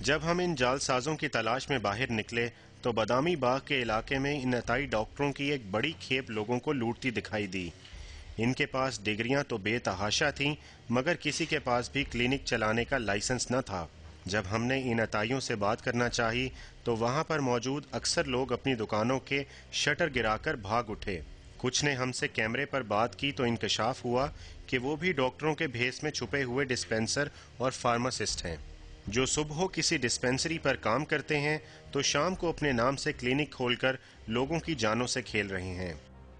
जब हम इन जालसाजों की तलाश में बाहर निकले तो बादामी बाग के इलाके में इन अताई डॉक्टरों की एक बड़ी खेप लोगों को लूटती दिखाई दी। इनके पास डिग्रियां तो बेतहाशा थीं, मगर किसी के पास भी क्लिनिक चलाने का लाइसेंस न था। जब हमने इन अताइयों से बात करना चाही तो वहां पर मौजूद अक्सर लोग अपनी दुकानों के शटर गिराकर भाग उठे। कुछ ने हमसे कैमरे पर बात की तो इंकशाफ हुआ कि वो भी डॉक्टरों के भेस में छुपे हुए डिस्पेंसर और फार्मासिस्ट हैं, जो सुबह किसी डिस्पेंसरी पर काम करते हैं तो शाम को अपने नाम से क्लिनिक खोलकर लोगों की जानों से खेल रहे हैं।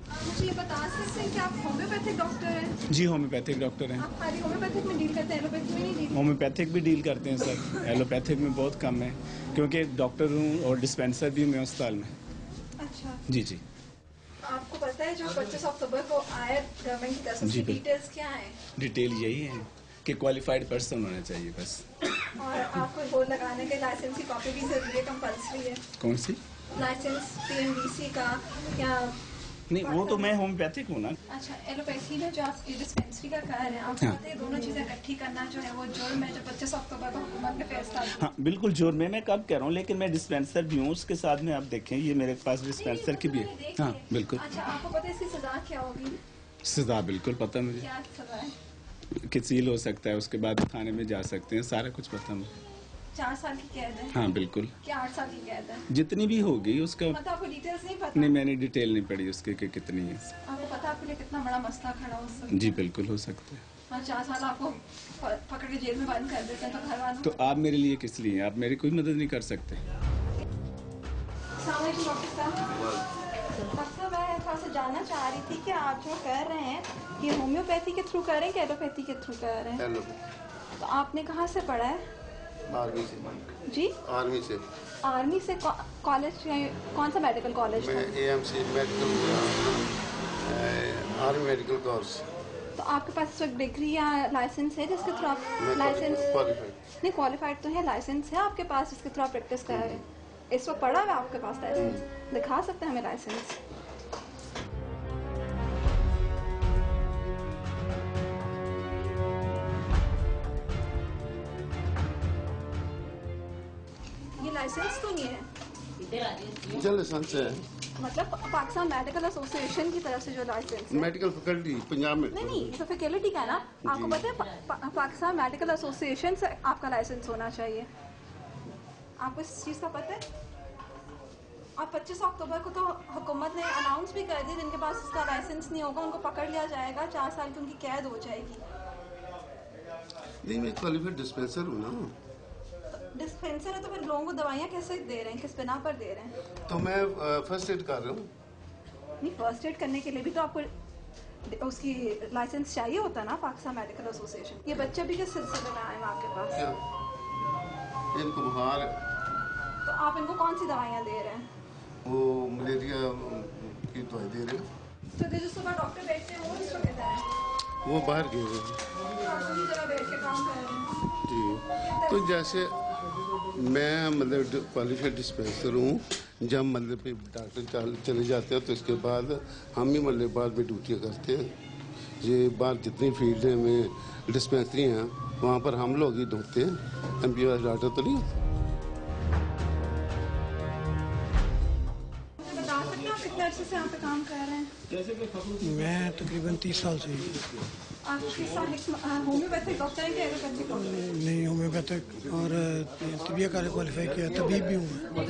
मुझे ये बता सकते हैं कि आप होम्योपैथिक डॉक्टर हैं? जी, होम्योपैथिक डॉक्टर हैं। आप खाली होम्योपैथिक में डील करते हैं, एलोपैथिक में नहीं डील? होम्योपैथिक भी डील करते हैं सर, एलोपैथिक में बहुत कम है, क्योंकि डॉक्टर हूँ और डिस्पेंसर भी हूँ मैं अस्पताल में। अच्छा जी जी। आपको पता है जो 25 अक्टूबर को आया गवर्नमेंट की तरफ से डिटेल्स क्या है? डिटेल यही है कि क्वालिफाइड पर्सन होना चाहिए बस। और आपको बोर्ड लगाने के लाइसेंस की कॉपी भी जरूरी है, कंपल्सरी है? कौन सी? लाइसेंस पीएमडीसी का या? नहीं, वो तो मैं होम्योपैथिक हूँ ना। अच्छा, एलोपैथी में जो आप डिस्पेंसरी का कह रहे हैं, आपको पता है दोनों चीजें इकट्ठी करना जो है वो जुर्म है, जो 25 अक्टूबर को हुकूमत ने फैसला किया। हाँ बिल्कुल जुर्म है, मैं कब कह रहा हूँ, लेकिन मैं डिस्पेंसर भी हूँ, उसके साथ में आप देखें ये मेरे पास डिस्पेंसर की भी है। हाँ बिल्कुल। अच्छा, आपको पता है इसकी सजा क्या होगी? सजा बिल्कुल पता मुझे। क्या सजा है? कि सील हो सकता है, उसके बाद थाने में जा सकते हैं, सारा कुछ पता मुझे। 4 साल की कैद है? हाँ बिल्कुल। क्या 8 साल की कैद है? जितनी भी होगी उसका मतलब आपको डिटेल्स नहीं पता? नहीं, मैंने डिटेल नहीं पढ़ी उसके कि कितनी है। आपको पता आपके लिए कितना बड़ा मसला खड़ा हो सकता है? जी बिल्कुल हो सकता है। हाँ, 4 साल आपको पकड़ के जेल में बंद कर देते हैं तो घर वालों। तो आप मेरे लिए किस लिए? आप मेरी कोई मदद नहीं कर सकते। डॉक्टर, मैं थोड़ा सा जानना चाह रही थी कि आप जो कर रहे हैं ये होम्योपैथी के थ्रू कर रहे हैं कि एलोपैथी के थ्रू कर रहे हैं? तो आपने कहाँ से पढ़ा है? आर्मी से। जी? आर्मी से। आर्मी से कॉलेज? कौन सा मेडिकल कॉलेज? मैं AMC medical, army medical course. तो आपके पास जो डिग्री या लाइसेंस है जिसके थ्रू आप लाइसेंस नहीं क्वालिफाइड तो है, लाइसेंस है आपके पास जिसके थ्रू आप प्रैक्टिस कर रहे हैं? इस वक्त पड़ा हुआ आपके पास लाइसेंस? दिखा सकते हैं हमें लाइसेंस? ये लाइसेंस तो नहीं है? जो लाइसेंस है मतलब पाकिस्तान मेडिकल एसोसिएशन की तरफ से जो लाइसेंस है? मेडिकल फैकल्टी पंजाब में। नहीं, तो फैकल्टी का ना, आपको पता है पाकिस्तान मेडिकल एसोसिएशन से आपका लाइसेंस होना चाहिए। आपको इस चीज़ का पता है? और 25 अक्टूबर को तो हुकूमत ने अनाउंस भी कर दी, जिनके पास इसका लाइसेंस नहीं होगा उनको पकड़ लिया जाएगा, 4 साल की उनकी कैद हो जाएगी। नहीं, मैं क्वालिफाइड डिस्पेंसर हूँ ना। डिस्पेंसर है तो फिर लोगों को दवाइयाँ कैसे दे रहे हैं, किस बिना पर दे रहे हैं? तो मैं फर्स्ट एड कर रहा हूँ। नहीं, फर्स्ट एड करने के लिए भी तो आपको उसकी लाइसेंस चाहिए होता है ना, पाकिस्तान मेडिकल एसोसिएशन। ये बच्चे भी किस सिलसिले में आए हैं आपके पास? क्या इनको बुखार है? तो आप इनको कौन सी दवाइयाँ दे रहे हैं? वो मलेरिया की दवाई दे रहे हैं। तो जो सुबह डॉक्टर बैठते हैं वो किस वक्त है? वो बाहर गए हुए हैं। आप उसी जगह बैठ के काम कर रहे हैं? जी, तो जैसे मैं मतलब क्वालिफाइड डिस्पेंसर हूँ, जब मतलब पे डॉक्टर चले जाते हैं तो इसके बाद हम ही मतलब बाद में ड्यूटियाँ करते हैं। ये बाहर जितनी फील्ड में डिस्पेंसरी हैं वहाँ पर हम लोग ही ढूंढते हैं, एमबीबीएस डॉक्टर तो नहीं होते। मुझे बता सकते हैं आप कितने अर्से से यहाँ पे काम कर रहे हैं? मैं तकरीबन 30 साल से। आप होम्योपैथिक डॉक्टर हैं कि एलोपैथिक डॉक्टर? नहीं, होम्योपैथिक और तबीयत का क्वालिफाई किया, तबीब भी हूँ मैं।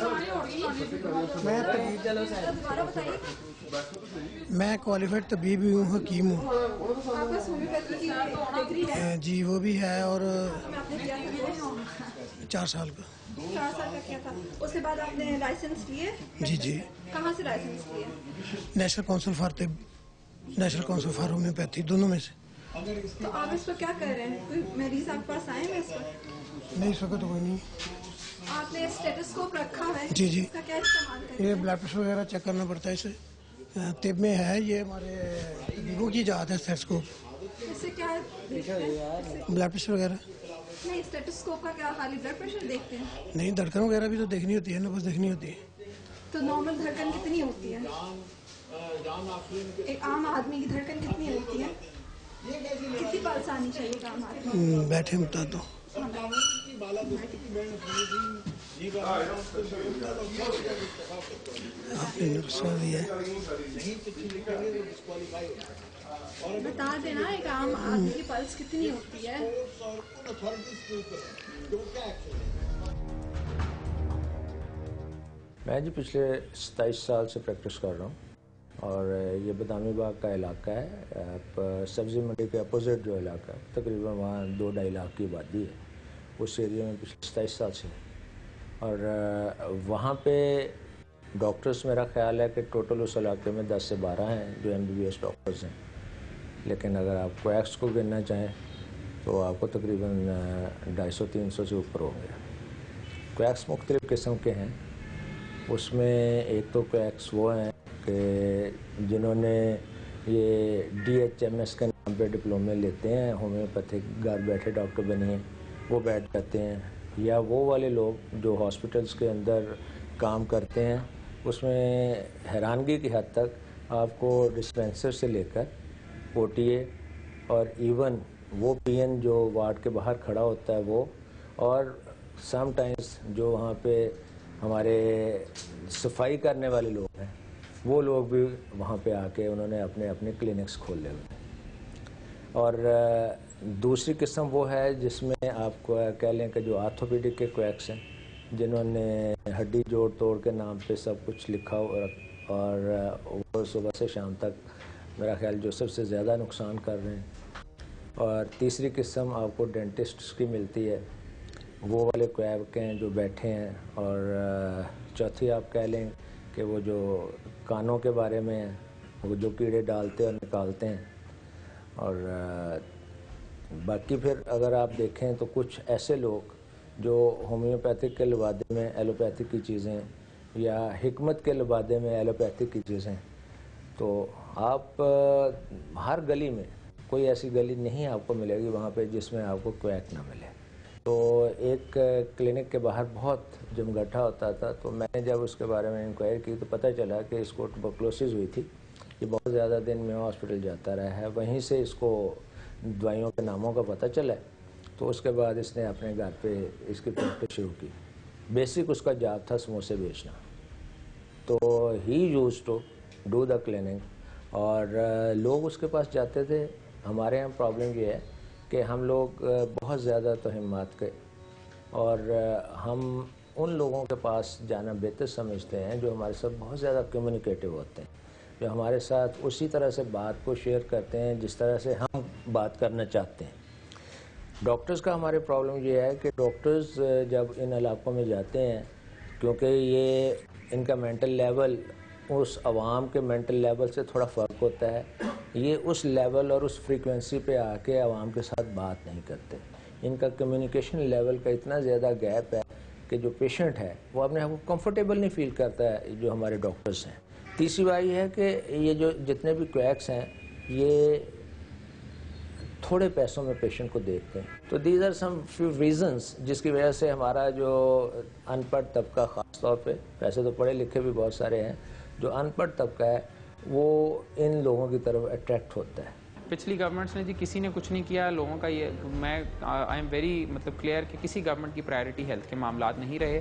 दोबारा बताइए। मैं क्वालिफाइड तबीब भी हूँ, हकीम हूँ। आपके पास होम्योपैथी की डिग्री है? जी वो भी है। और आपने किया था 4 साल का। 4 साल का किया था, उसके बाद आपने लाइसेंस लिए? जी जी। कहाँ से लाइसेंस लिए? National council for national council for homeopathy, दोनों में से। तो आप इस पर क्या कर रहे हैं? कोई मरीज आपके पास आए हैं इस वक्त? नहीं, इस वक्त तो कोई नहीं। आपने स्टेथोस्कोप रखा है? जी जी। इसका क्या इस्तेमाल करते हैं? ये ब्लड प्रेशर वगैरह चेक करना पड़ता है इसे। तिब में है, ये हमारे तबीबों की जात है स्टेथोस्कोप। इससे क्या देखते हैं? ब्लड प्रेशर वगैरह नहीं, स्टेथोस्कोप का क्या खाली ब्लड प्रेशर देखते हैं? नहीं, धड़कन वगैरह भी तो देखनी होती है, नब्ज देखनी होती है। तो नॉर्मल धड़कन कितनी होती है? एक आम आदमी की धड़कन कितनी होती है? कितनी पल्स आनी चाहिए आम आदमी? बैठे बता दो। आपने नुस्खा दिया है। बता देना एक आम आदमी की पल्स कितनी होती है। मैं जी पिछले 27 साल से प्रैक्टिस कर रहा हूँ और ये बदामी बाग का इलाका है। आप सब्ज़ी मंडी के अपोजिट जो इलाका है, तकरीबन वहाँ 2-2.5 लाख की आबादी है। उस एरिया में पिछले 27 साल से और वहाँ पे डॉक्टर्स मेरा ख्याल है कि टोटल उस इलाके में 10 से 12 हैं जो MBBS डॉक्टर्स हैं। लेकिन अगर आप क्वैक्स को गिनना चाहें तो आपको तकरीबन 250-300 से ऊपर होंगे। क्वैक्स मुख्तलिफ़ किस्म के हैं। उसमें एक तो क्वैक्स वो हैं कि जिन्होंने ये DHMS के नाम पे डिप्लोमे लेते हैं, होम्योपैथिक घर बैठे डॉक्टर बनिए, वो बैठ जाते हैं। या वो वाले लोग जो हॉस्पिटल्स के अंदर काम करते हैं, उसमें हैरानगी की हद तक आपको डिस्पेंसर से लेकर OTA और इवन वो PN जो वार्ड के बाहर खड़ा होता है वो, और समटाइम्स जो वहाँ पे हमारे सफाई करने वाले लोग हैं, वो लोग भी वहाँ पे आके उन्होंने अपने अपने क्लिनिक्स खोले हुए हैं। और दूसरी किस्म वो है जिसमें आपको कह लें कि जो आर्थोपेडिक के क्वैक्स हैं, जिन्होंने हड्डी जोड़ तोड़ के नाम पे सब कुछ लिखा और वो सुबह से शाम तक मेरा ख्याल जो सबसे ज़्यादा नुकसान कर रहे हैं। और तीसरी किस्म आपको डेंटिस्ट्स की मिलती है, वो वाले क्वैक हैं जो बैठे हैं। और चौथी आप कह लें कि वो जो कानों के बारे में है, वो जो कीड़े डालते और निकालते हैं। और बाकी फिर अगर आप देखें तो कुछ ऐसे लोग जो होम्योपैथिक के लबादे में एलोपैथिक की चीज़ें या हिकमत के लबादे में एलोपैथिक की चीज़ें, तो आप हर गली में कोई ऐसी गली नहीं आपको मिलेगी वहाँ पे जिसमें आपको क्वैक ना मिले। तो एक क्लिनिक के बाहर बहुत जमघटा होता था, तो मैंने जब उसके बारे में इंक्वायरी की तो पता चला कि इसको ट्यूबरकुलोसिस हुई थी। ये बहुत ज़्यादा दिन में हॉस्पिटल जाता रहा है, वहीं से इसको दवाइयों के नामों का पता चला। तो उसके बाद इसने अपने घर पे इसकी प्रैक्टिस शुरू की। बेसिक उसका जॉब था समोसे बेचना। तो he used to do the clinic और लोग उसके पास जाते थे। हमारे यहाँ प्रॉब्लम ये है कि हम लोग बहुत ज़्यादा तो हिम्मत के और हम उन लोगों के पास जाना बेहतर समझते हैं जो हमारे साथ बहुत ज़्यादा कम्युनिकेटिव होते हैं, जो हमारे साथ उसी तरह से बात को शेयर करते हैं जिस तरह से हम बात करना चाहते हैं। डॉक्टर्स का हमारे प्रॉब्लम ये है कि डॉक्टर्स जब इन इलाकों में जाते हैं, क्योंकि ये इनका मेंटल लेवल उस आवाम के मेंटल लेवल से थोड़ा फ़र्क होता है, ये उस लेवल और उस फ्रीक्वेंसी पे आके आवाम के साथ बात नहीं करते। इनका कम्युनिकेशन लेवल का इतना ज़्यादा गैप है कि जो पेशेंट है वो अपने आप को कंफर्टेबल नहीं फील करता है, जो हमारे डॉक्टर्स हैं। तीसरी बात यह है कि ये जो जितने भी क्वैक्स हैं ये थोड़े पैसों में पेशेंट को देखते हैं। तो these are some few reasons जिसकी वजह से हमारा जो अनपढ़ तबका, ख़ास तौर पे, वैसे तो पढ़े लिखे भी बहुत सारे हैं, जो अनपढ़ तबका है वो इन लोगों की तरफ अट्रैक्ट होता है। पिछली गवर्नमेंट्स ने जी किसी ने कुछ नहीं किया लोगों का। ये मैं आई एम वेरी क्लियर कि किसी गवर्नमेंट की प्रायोरिटी हेल्थ के मामलात नहीं रहे।